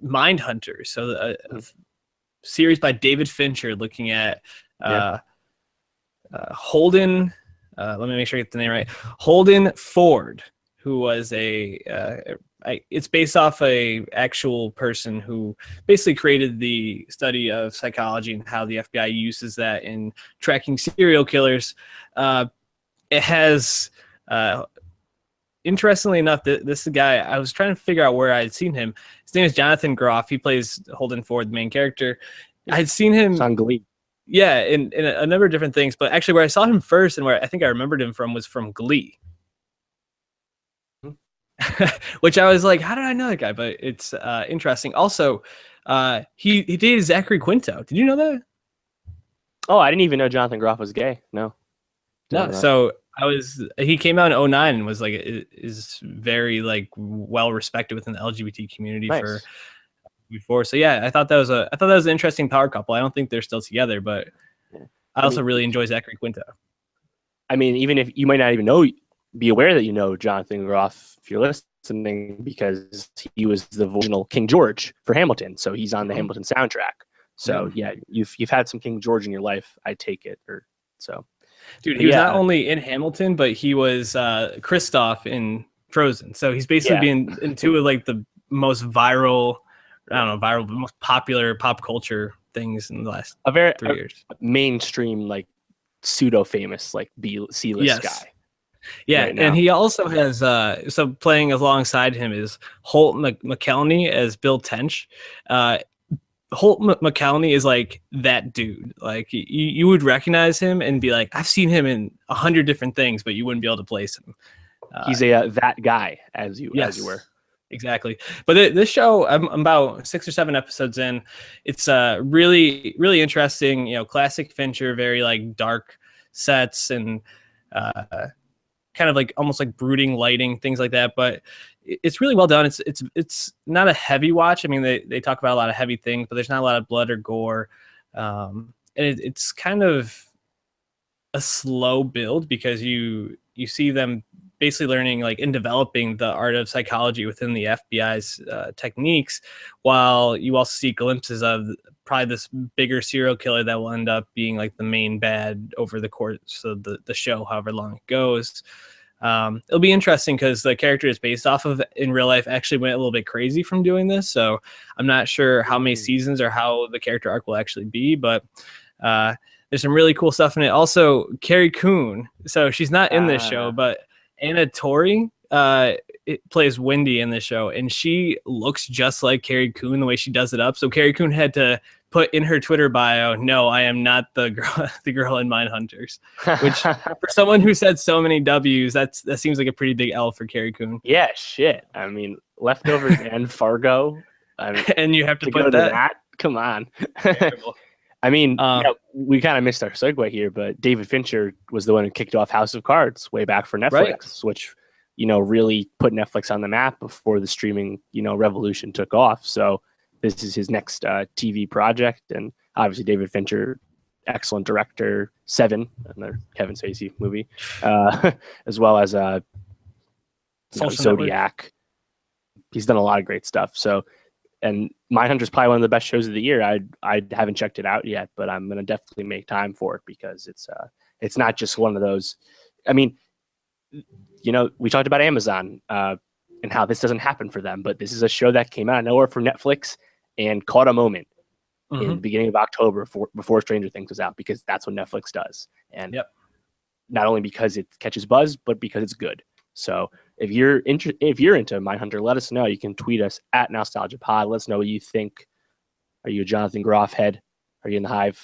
Mindhunter. So a series by David Fincher looking at Holden. Let me make sure I get the name right. Holden Ford, who was it's based off a actual person who basically created the study of psychology and how the FBI uses that in tracking serial killers. It has, interestingly enough, this is a guy, I was trying to figure out where I had seen him. His name is Jonathan Groff. He plays Holden Ford, the main character. I had seen him on Glee. Yeah, in a number of different things, but actually where I saw him first and where I think I remembered him from was from Glee. Which I was like, how did I know that guy? But it's interesting. Also, he dated Zachary Quinto. Did you know that? Oh, I didn't even know Jonathan Groff was gay. No. So he came out in 2009 and was like, is very like well respected within the LGBT community for before. So yeah, I thought that was an interesting power couple. I don't think they're still together, but I also really enjoy Zachary Quinto. I mean, even if you might not even be aware that you know Jonathan Groff if you're listening, because he was the original King George for Hamilton. So he's on the Hamilton soundtrack. So yeah, you've had some King George in your life, I take it. Dude, he was not only in Hamilton, but he was Kristoff in Frozen. So he's basically been in two of like the most viral, most popular pop culture things in the last 3 years. Mainstream, like pseudo famous, like C-list guy. Yeah, right, and he also has so playing alongside him is Holt McCallany as Bill Tench. Holt McCallany is like that dude. Like you would recognize him and be like, I've seen him in 100 different things, but you wouldn't be able to place him. He's that guy as you were. Exactly. But this show, I'm about 6 or 7 episodes in. It's really, really interesting. You know, classic Fincher, very like dark sets and kind of like almost like brooding lighting, things like that. But it's really well done. It's not a heavy watch. I mean, they talk about a lot of heavy things, but there's not a lot of blood or gore. And it's kind of a slow build because you see them basically learning like and developing the art of psychology within the FBI's techniques, while you also see glimpses of probably this bigger serial killer that will end up being like the main bad over the course of the show, however long it goes. It'll be interesting because the character is based off of in real life actually went a little bit crazy from doing this. So I'm not sure how many seasons or how the character arc will actually be, but there's some really cool stuff in it. Also, Carrie Coon. So she's not in this show, but Anna Torrey plays Wendy in this show, and she looks just like Carrie Coon the way she does it up. So Carrie Coon had to put in her Twitter bio, "No, I am not the girl in Mindhunters," which for someone who said so many W's, that seems like a pretty big L for Carrie Coon. Yeah, shit. I mean, Leftovers and Fargo, and you have to put that. Come on. I mean, we kind of missed our segue here, but David Fincher was the one who kicked off House of Cards way back for Netflix, which, really put Netflix on the map before the streaming, revolution took off. So this is his next TV project. And obviously David Fincher, excellent director, Seven, another Kevin Spacey movie, as well as Zodiac. He's done a lot of great stuff. So, and Mindhunter is probably one of the best shows of the year. I haven't checked it out yet, but I'm gonna definitely make time for it because it's not just one of those. I mean, we talked about Amazon and how this doesn't happen for them, but this is a show that came out of nowhere for Netflix and caught a moment in the beginning of October before Stranger Things was out, because that's what Netflix does. And not only because it catches buzz, but because it's good. So if you're into Mindhunter, let us know. You can tweet us at NowstalgiaPod. Let us know what you think. Are you a Jonathan Groff head? Are you in the hive?